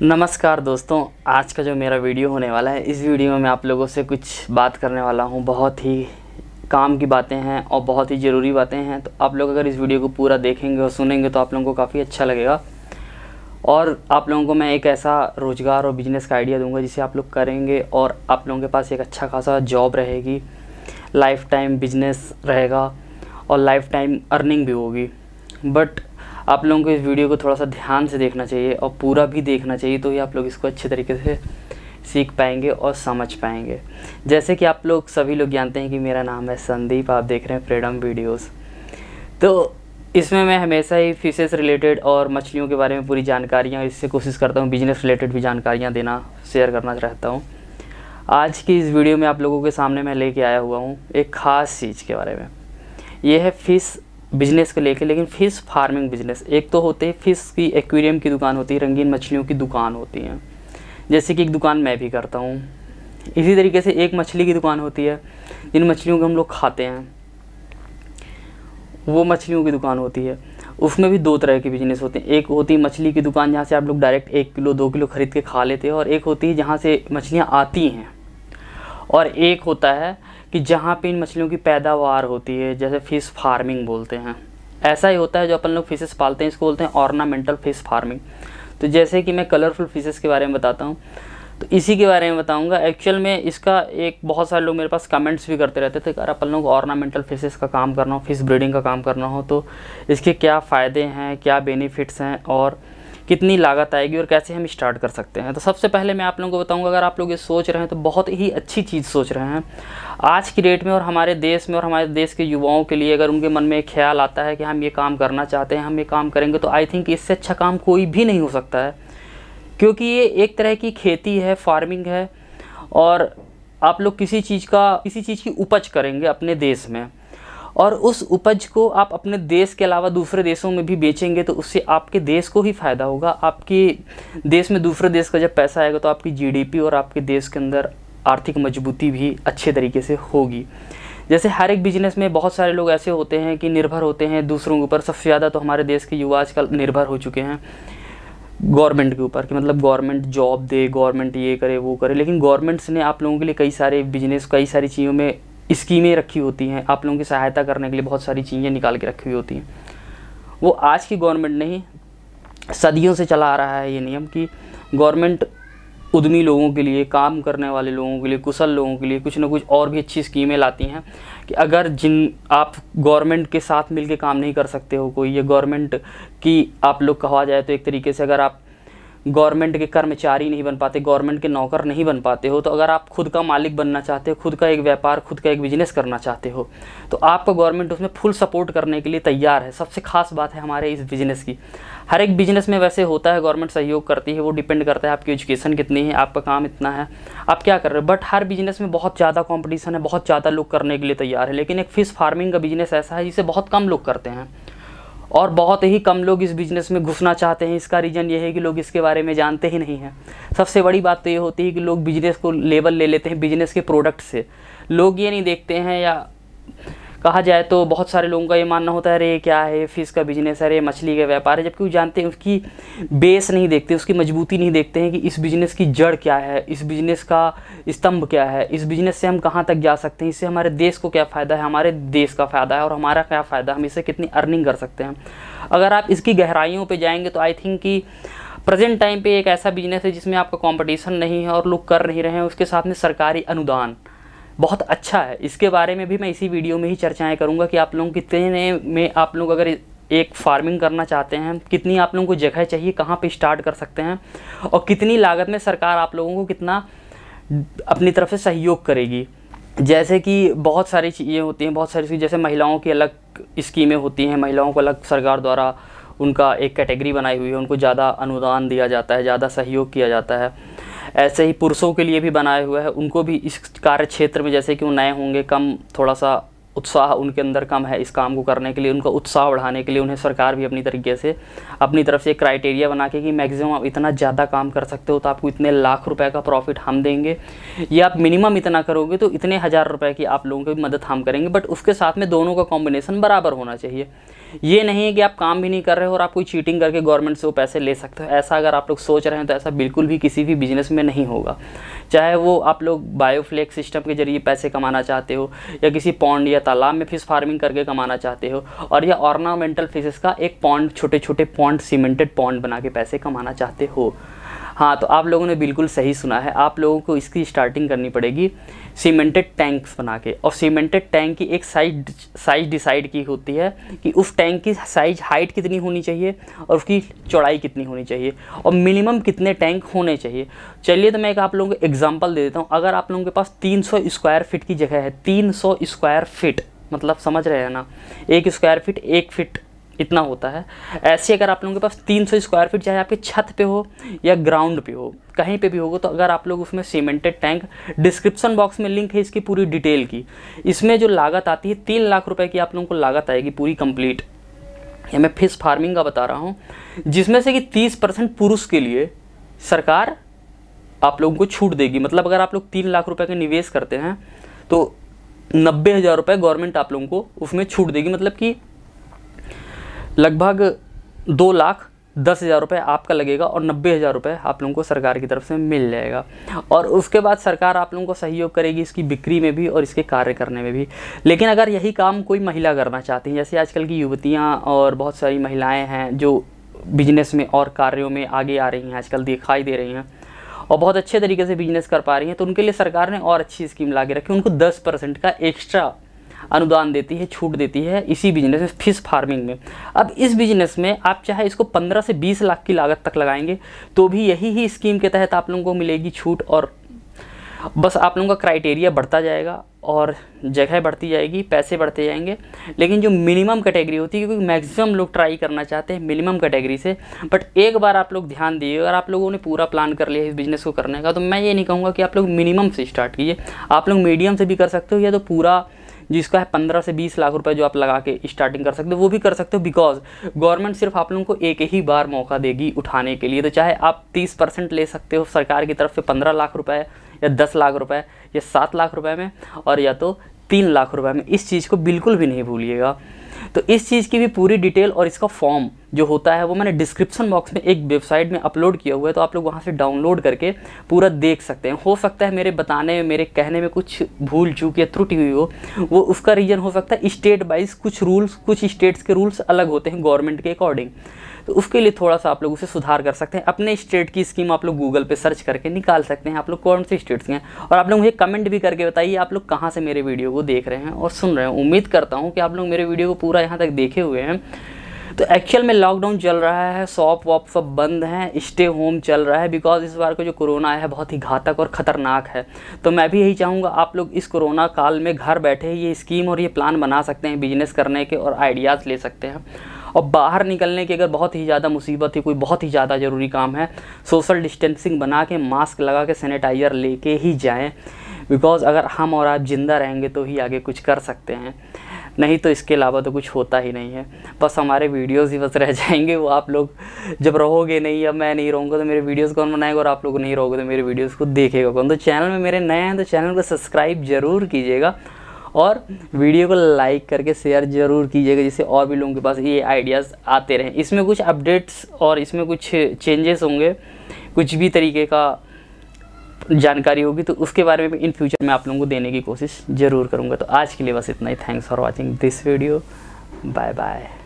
नमस्कार दोस्तों, आज का जो मेरा वीडियो होने वाला है, इस वीडियो में मैं आप लोगों से कुछ बात करने वाला हूं। बहुत ही काम की बातें हैं और बहुत ही ज़रूरी बातें हैं। तो आप लोग अगर इस वीडियो को पूरा देखेंगे और सुनेंगे तो आप लोगों को काफ़ी अच्छा लगेगा। और आप लोगों को मैं एक ऐसा रोज़गार और बिजनेस का आइडिया दूंगा जिसे आप लोग करेंगे और आप लोगों के पास एक अच्छा खासा जॉब रहेगी, लाइफ टाइम बिजनेस रहेगा और लाइफ टाइम अर्निंग भी होगी। बट आप लोगों को इस वीडियो को थोड़ा सा ध्यान से देखना चाहिए और पूरा भी देखना चाहिए, तो ही आप लोग इसको अच्छे तरीके से सीख पाएंगे और समझ पाएंगे। जैसे कि आप लोग सभी लोग जानते हैं कि मेरा नाम है संदीप, आप देख रहे हैं फ्रीडम वीडियोस। तो इसमें मैं हमेशा ही फिशेस रिलेटेड और मछलियों के बारे में पूरी जानकारियाँ, इससे कोशिश करता हूँ बिजनेस रिलेटेड भी जानकारियाँ देना, शेयर करना चाहता हूँ। आज की इस वीडियो में आप लोगों के सामने मैं लेके आया हुआ हूँ एक ख़ास चीज़ के बारे में। ये है फ़िश बिज़नेस को लेके, लेकिन फ़िश फार्मिंग बिज़नेस। एक तो होते हैं फ़िश की एक्वेरियम की दुकान होती है, रंगीन मछलियों की दुकान होती है, जैसे कि एक दुकान मैं भी करता हूँ। इसी तरीके से एक मछली की दुकान होती है, जिन मछलियों को हम लोग खाते हैं, वो मछलियों की दुकान होती है। उसमें भी दो तरह के बिज़नेस होते हैं। एक होती है मछली की दुकान, जहाँ से आप लोग डायरेक्ट 1 किलो 2 किलो ख़रीद के खा लेते हैं, और एक होती है जहाँ से मछलियाँ आती हैं, और एक होता है कि जहाँ पे इन मछलियों की पैदावार होती है, जैसे फ़िश फार्मिंग बोलते हैं। ऐसा ही होता है जो अपन लोग फ़िशेस पालते हैं, इसको बोलते हैं ऑर्नामेंटल फ़िश फार्मिंग। तो जैसे कि मैं कलरफुल फ़िशेस के बारे में बताता हूँ, तो इसी के बारे में बताऊँगा। एक्चुअल में इसका एक बहुत सारे लोग मेरे पास कमेंट्स भी करते रहते थे कि अगर अपन लोग ऑर्नामेंटल फ़िशेस का काम करना हो, फ़िश ब्रीडिंग का काम करना हो, तो इसके क्या फ़ायदे हैं, क्या बेनिफिट्स हैं और कितनी लागत आएगी और कैसे हम स्टार्ट कर सकते हैं। तो सबसे पहले मैं आप लोगों को बताऊंगा, अगर आप लोग ये सोच रहे हैं तो बहुत ही अच्छी चीज़ सोच रहे हैं। आज की डेट में और हमारे देश में और हमारे देश के युवाओं के लिए अगर उनके मन में एक ख्याल आता है कि हम ये काम करना चाहते हैं, हम ये काम करेंगे, तो आई थिंक इससे अच्छा काम कोई भी नहीं हो सकता है। क्योंकि ये एक तरह की खेती है, फार्मिंग है, और आप लोग किसी चीज़ की उपज करेंगे अपने देश में, और उस उपज को आप अपने देश के अलावा दूसरे देशों में भी बेचेंगे, तो उससे आपके देश को ही फ़ायदा होगा। आपके देश में दूसरे देश का जब पैसा आएगा तो आपकी जीडीपी और आपके देश के अंदर आर्थिक मजबूती भी अच्छे तरीके से होगी। जैसे हर एक बिजनेस में बहुत सारे लोग ऐसे होते हैं कि निर्भर होते हैं दूसरों के ऊपर। सबसे ज़्यादा तो हमारे देश के युवा आजकल निर्भर हो चुके हैं गवर्नमेंट के ऊपर, कि मतलब गवर्नमेंट जॉब दे, गवर्नमेंट ये करे वो करे। लेकिन गवर्नमेंट्स ने आप लोगों के लिए कई सारे बिजनेस, कई सारी चीज़ों में स्कीमें रखी होती हैं, आप लोगों की सहायता करने के लिए बहुत सारी चीज़ें निकाल के रखी हुई होती हैं। वो आज की गवर्नमेंट नहीं, सदियों से चला आ रहा है ये नियम कि गवर्नमेंट उद्यमी लोगों के लिए, काम करने वाले लोगों के लिए, कुशल लोगों के लिए कुछ ना कुछ और भी अच्छी स्कीमें लाती हैं कि अगर आप गवर्नमेंट के साथ मिलकर काम नहीं कर सकते हो कोई, या गवर्नमेंट की आप लोग कहा जाए तो एक तरीके से अगर आप गवर्नमेंट के कर्मचारी नहीं बन पाते, गवर्नमेंट के नौकर नहीं बन पाते हो, तो अगर आप खुद का मालिक बनना चाहते हो, खुद का एक व्यापार, खुद का एक बिजनेस करना चाहते हो, तो आपका गवर्नमेंट उसमें फुल सपोर्ट करने के लिए तैयार है। सबसे खास बात है हमारे इस बिज़नेस की। हर एक बिजनेस में वैसे होता है गवर्नमेंट सहयोग करती है, वो डिपेंड करता है आपकी एजुकेशन कितनी है, आपका काम इतना है, आप क्या कर रहे हो। बट हर बिजनेस में बहुत ज़्यादा कॉम्पिटिशन है, बहुत ज़्यादा लोग करने के लिए तैयार है। लेकिन एक फ़िश फार्मिंग का बिजनेस ऐसा है जिसे बहुत कम लोग करते हैं, और बहुत ही कम लोग इस बिज़नेस में घुसना चाहते हैं। इसका रीज़न ये है कि लोग इसके बारे में जानते ही नहीं हैं। सबसे बड़ी बात तो ये होती है कि लोग बिज़नेस को लेबल ले लेते हैं बिज़नेस के प्रोडक्ट से। लोग ये नहीं देखते हैं, या कहा जाए तो बहुत सारे लोगों का ये मानना होता है अरे क्या है, फ़िश का बिज़नेस है, अरे मछली का व्यापार है, जबकि वो जानते हैं उसकी बेस नहीं देखते, उसकी मजबूती नहीं देखते हैं कि इस बिज़नेस की जड़ क्या है, इस बिज़नेस का स्तंभ क्या है, इस बिज़नेस से हम कहाँ तक जा सकते हैं, इससे हमारे देश को क्या फ़ायदा है, हमारे देश का फ़ायदा है और हमारा क्या फ़ायदा है, हम इससे कितनी अर्निंग कर सकते हैं। अगर आप इसकी गहराइयों पर जाएंगे तो आई थिंक कि प्रेजेंट टाइम पे एक ऐसा बिजनेस है जिसमें आपका कंपटीशन नहीं है और लोग कर नहीं रहे हैं। उसके साथ में सरकारी अनुदान बहुत अच्छा है। इसके बारे में भी मैं इसी वीडियो में ही चर्चाएं करूंगा कि आप लोग कितने में, आप लोग अगर एक फार्मिंग करना चाहते हैं, कितनी आप लोगों को जगह चाहिए, कहाँ पे स्टार्ट कर सकते हैं, और कितनी लागत में सरकार आप लोगों को कितना अपनी तरफ से सहयोग करेगी। जैसे कि बहुत सारी चीज़ें होती हैं, बहुत सारी चीज़ें, जैसे महिलाओं की अलग स्कीमें होती हैं, महिलाओं को अलग सरकार द्वारा उनका एक कैटेगरी बनाई हुई है, उनको ज़्यादा अनुदान दिया जाता है, ज़्यादा सहयोग किया जाता है। ऐसे ही पुरुषों के लिए भी बनाया हुआ है, उनको भी इस कार्य क्षेत्र में, जैसे कि वो नए होंगे, कम थोड़ा सा उत्साह उनके अंदर कम है इस काम को करने के लिए, उनका उत्साह बढ़ाने के लिए उन्हें सरकार भी अपनी तरीके से अपनी तरफ से क्राइटेरिया बना के कि मैक्सिमम आप इतना ज़्यादा काम कर सकते हो तो आपको इतने लाख रुपए का प्रॉफिट हम देंगे, या आप मिनिमम इतना करोगे तो इतने हज़ार रुपए की आप लोगों की मदद हम करेंगे। बट उसके साथ में दोनों का कॉम्बिनेशन बराबर होना चाहिए। ये नहीं है कि आप काम भी नहीं कर रहे हो और आप कोई चीटिंग करके गवर्नमेंट से वो पैसे ले सकते हो। ऐसा अगर आप लोग सोच रहे हैं तो ऐसा बिल्कुल भी किसी भी बिजनेस में नहीं होगा। चाहे वो आप लोग बायोफ्लेक्स सिस्टम के जरिए पैसे कमाना चाहते हो, या किसी पॉन्ड या तालाब में फिश फार्मिंग करके कमाना चाहते हो, और या ऑर्नामेंटल फिशेस का एक पॉन्ड, छोटे छोटे पॉन्ड, सीमेंटेड पॉन्ड बना के पैसे कमाना चाहते हो। हाँ, तो आप लोगों ने बिल्कुल सही सुना है। आप लोगों को इसकी स्टार्टिंग करनी पड़ेगी सीमेंटेड टैंक्स बना के। और सीमेंटेड टैंक की एक साइज डिसाइड की होती है कि उस टैंक की साइज, हाइट कितनी होनी चाहिए और उसकी चौड़ाई कितनी होनी चाहिए, और मिनिमम कितने टैंक होने चाहिए। चलिए, तो मैं एक आप लोगों को एग्जांपल दे देता हूँ। अगर आप लोगों के पास 300 स्क्वायर फीट की जगह है, 300 स्क्वायर फीट, मतलब समझ रहे हैं ना, 1 स्क्वायर फीट 1 फीट इतना होता है। ऐसे अगर आप लोगों के पास 300 स्क्वायर फीट, चाहे आपके छत पे हो या ग्राउंड पे हो, कहीं पे भी होगा, तो अगर आप लोग उसमें सीमेंटेड टैंक, डिस्क्रिप्शन बॉक्स में लिंक है इसकी पूरी डिटेल की। इसमें जो लागत आती है 3 लाख रुपए की आप लोगों को लागत आएगी पूरी कंप्लीट। ये मैं फिश फार्मिंग का बता रहा हूँ, जिसमें से कि 30% पुरुष के लिए सरकार आप लोगों को छूट देगी। मतलब अगर आप लोग 3 लाख रुपए का निवेश करते हैं तो 90,000 रुपये गवर्नमेंट आप लोगों को उसमें छूट देगी। मतलब कि लगभग 2,10,000 रुपये आपका लगेगा और 90,000 रुपये आप लोगों को सरकार की तरफ से मिल जाएगा। और उसके बाद सरकार आप लोगों को सहयोग करेगी इसकी बिक्री में भी और इसके कार्य करने में भी। लेकिन अगर यही काम कोई महिला करना चाहती हैं, जैसे आजकल की युवतियाँ और बहुत सारी महिलाएं हैं जो बिजनेस में और कार्यों में आगे आ रही हैं, आजकल दिखाई दे रही हैं और बहुत अच्छे तरीके से बिजनेस कर पा रही हैं, तो उनके लिए सरकार ने और अच्छी स्कीम ला के रखी। उनको 10% का एक्स्ट्रा अनुदान देती है, छूट देती है इसी बिजनेस में, फिश फार्मिंग में। अब इस बिजनेस में आप चाहे इसको 15 से 20 लाख की लागत तक लगाएंगे तो भी यही ही स्कीम के तहत आप लोगों को मिलेगी छूट। और बस आप लोगों का क्राइटेरिया बढ़ता जाएगा और जगह बढ़ती जाएगी, पैसे बढ़ते जाएंगे। लेकिन जो मिनिमम कैटेगरी होती है, क्योंकि मैक्सिमम लोग ट्राई करना चाहते हैं मिनिमम कैटेगरी से, बट एक बार आप लोग ध्यान दिए, अगर आप लोगों ने पूरा प्लान कर लिया इस बिज़नेस को करने का, तो मैं ये नहीं कहूँगा कि आप लोग मिनिमम से स्टार्ट कीजिए। आप लोग मीडियम से भी कर सकते हो, या तो पूरा जिसका है 15 से 20 लाख रुपए जो आप लगा के स्टार्टिंग कर सकते हो वो भी कर सकते हो। बिकॉज गवर्नमेंट सिर्फ आप लोगों को एक ही बार मौका देगी उठाने के लिए। तो चाहे आप 30% ले सकते हो सरकार की तरफ से 15 लाख रुपए, या 10 लाख रुपए, या 7 लाख रुपए में, और या तो 3 लाख रुपए में। इस चीज़ को बिल्कुल भी नहीं भूलिएगा। तो इस चीज़ की भी पूरी डिटेल और इसका फॉर्म जो होता है वो मैंने डिस्क्रिप्शन बॉक्स में एक वेबसाइट में अपलोड किया हुआ है, तो आप लोग वहाँ से डाउनलोड करके पूरा देख सकते हैं। हो सकता है मेरे बताने में, मेरे कहने में कुछ भूल चूक या त्रुटि हुई हो, वो उसका रीज़न हो सकता है स्टेट वाइज कुछ रूल्स, कुछ स्टेट्स के रूल्स अलग होते हैं गवर्नमेंट के अकॉर्डिंग, तो उसके लिए थोड़ा सा आप लोग उसे सुधार कर सकते हैं। अपने स्टेट की स्कीम आप लोग गूगल पे सर्च करके निकाल सकते हैं आप लोग कौन से स्टेट्स हैं। और आप लोग मुझे कमेंट भी करके बताइए आप लोग कहाँ से मेरे वीडियो को देख रहे हैं और सुन रहे हैं। उम्मीद करता हूँ कि आप लोग मेरे वीडियो को पूरा यहाँ तक देखे हुए हैं। तो एक्चुअल में लॉकडाउन चल रहा है, शॉप वॉप सब बंद हैं, स्टे होम चल रहा है, बिकॉज इस बार का जो कोरोना है बहुत ही घातक और ख़तरनाक है। तो मैं भी यही चाहूँगा आप लोग इस कोरोना काल में घर बैठे ये स्कीम और ये प्लान बना सकते हैं बिजनेस करने के, और आइडियाज़ ले सकते हैं। और बाहर निकलने की अगर बहुत ही ज़्यादा मुसीबत है, कोई बहुत ही ज़्यादा ज़रूरी काम है, सोशल डिस्टेंसिंग बना के, मास्क लगा के, सैनिटाइज़र लेके ही जाएं। बिकॉज अगर हम और आप जिंदा रहेंगे तो ही आगे कुछ कर सकते हैं, नहीं तो इसके अलावा तो कुछ होता ही नहीं है। बस हमारे वीडियोस ही बस रह जाएंगे, वो आप लोग जब रहोगे नहीं या मैं नहीं रहूँगा तो मेरे वीडियोस कौन बनाएगा, और आप लोग नहीं रहोगे तो मेरे वीडियोस को देखेगा कौन। तो चैनल में मेरे नए हैं तो चैनल को सब्सक्राइब ज़रूर कीजिएगा और वीडियो को लाइक करके शेयर ज़रूर कीजिएगा, जिससे और भी लोगों के पास ये आइडियाज़ आते रहें। इसमें कुछ अपडेट्स और इसमें कुछ चेंजेस होंगे, कुछ भी तरीके का जानकारी होगी तो उसके बारे में भी इन फ्यूचर में आप लोगों को देने की कोशिश ज़रूर करूँगा। तो आज के लिए बस इतना ही। Thanks for watching this video. Bye bye.